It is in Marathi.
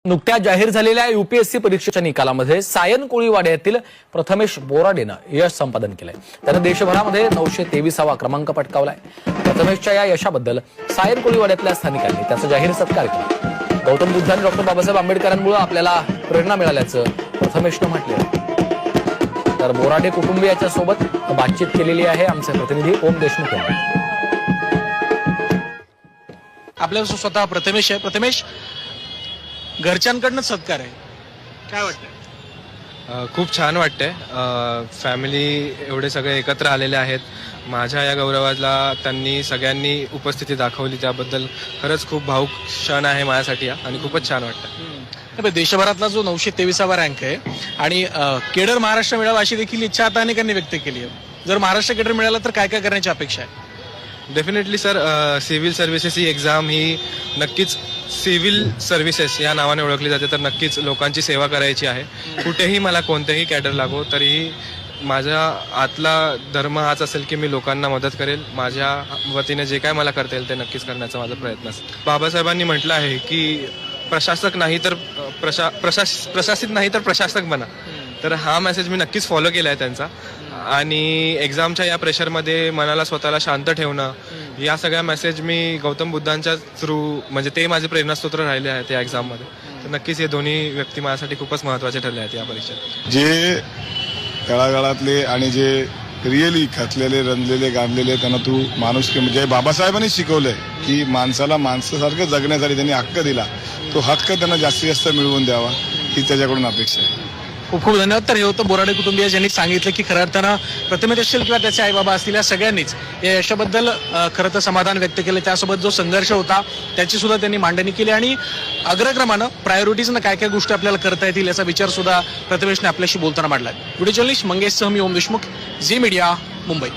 नुकत्याच जाहीर झालेल्या यूपीएससी परीक्षेच्या निकालामध्ये सायन कोळीवाड्यातील प्रथमेश बोराडेनं यश संपादन केलंय. त्यानं देशभरामध्ये 923वा क्रमांक पटकावलाय. प्रथमेशच्या या यशाबद्दल सायन कोळीवाड्यातल्या स्थानिकांनी त्याचा जाहीर सत्कार केला. गौतम बुद्ध आणि डॉक्टर बाबासाहेब आंबेडकरांमुळे आपल्याला प्रेरणा मिळाल्याचं प्रथमेशनं म्हटलं. तर बोराडे कुटुंबियाच्या सोबत बातचीत केलेली आहे आमचे प्रतिनिधी ओम देशमुख यांनी. आपल्या स्वतः प्रथमेश आहे. प्रथमेश, घरच्यांकडनं सत्कार आहे, काय वाटतं? खूप छान वाटतंय. फॅमिली एवढे सगळे एकत्र आलेले आहेत. माझ्या या गौरवाला त्यांनी सगळ्यांनी उपस्थिती दाखवली, त्याबद्दल खरंच खूप भावुक क्षण आहे माझ्यासाठी आणि खूपच छान वाटतं. देशभरातला जो 923वा रँक आहे आणि केडर महाराष्ट्र मिळावा अशी देखील इच्छा आता अनेकांनी व्यक्त केली आहे. जर महाराष्ट्र केडर मिळाला तर काय काय करण्याची अपेक्षा आहे? डेफिनेटली सर, सिव्हिल सर्व्हिसेस ही एक्झाम ही नक्कीच सिव्हिल सर्व्हिसेस या नावाने ओळखली जाते, तर नक्कीच लोकांची सेवा करायची आहे. कुठेही मला कोणतेही कॅडर लागो तरीही माझ्या आतला धर्म हाच असेल की मी लोकांना मदत करेल. माझ्या वतीने जे काय मला करता येईल ते नक्कीच करण्याचा माझा प्रयत्न असेल. बाबासाहेबांनी म्हटलं आहे की प्रशासक नाही तर प्रशासित नाही तर प्रशासक बना. तर हा मेसेज मी नक्कीच फॉलो केला आहे त्यांचा. आणि एक्झामच्या या प्रेशरमध्ये मनाला स्वतःला शांत ठेवणं, या सगळ्या मेसेज मी गौतम बुद्धांच्या थ्रू, म्हणजे ते माझे प्रेरणास्त्रोत्र राहिले आहेत या एक्झाममध्ये. तर नक्कीच हे दोन्ही व्यक्ती माझ्यासाठी खूपच महत्त्वाचे ठरले आहेत या परीक्षेत. जे तळागाळातले आणि जे रिअली खचलेले, रंजलेले, गांधलेले, त्यांना तू माणूस म्हणजे बाबासाहेबांनी शिकवलंय की माणसाला माणसासारखं जगण्यासाठी त्यांनी हक्क दिला. तो हक्क त्यांना जास्तीत जास्त मिळवून द्यावा ही त्याच्याकडून अपेक्षा आहे. खूप खूप धन्यवाद. तर हे होतं बोराडे कुटुंबीय ज्यांनी सांगितलं की खऱ्या अर्थानं प्रथमेश असतील किंवा त्याचे आईबाबा असतील, या सगळ्यांनीच या यशाबद्दल खरं तर समाधान व्यक्त केलं. त्यासोबत जो संघर्ष होता त्याची सुद्धा त्यांनी मांडणी केली आणि अग्रक्रमानं प्रायोरिटीजनं काय काय गोष्टी आपल्याला करता येतील याचा विचार सुद्धा प्रथमेशने आपल्याशी बोलताना मांडला. व्हिडिओ जर्नलिस्ट मंगेशसह मी ओम देशमुख, झी मीडिया, मुंबई.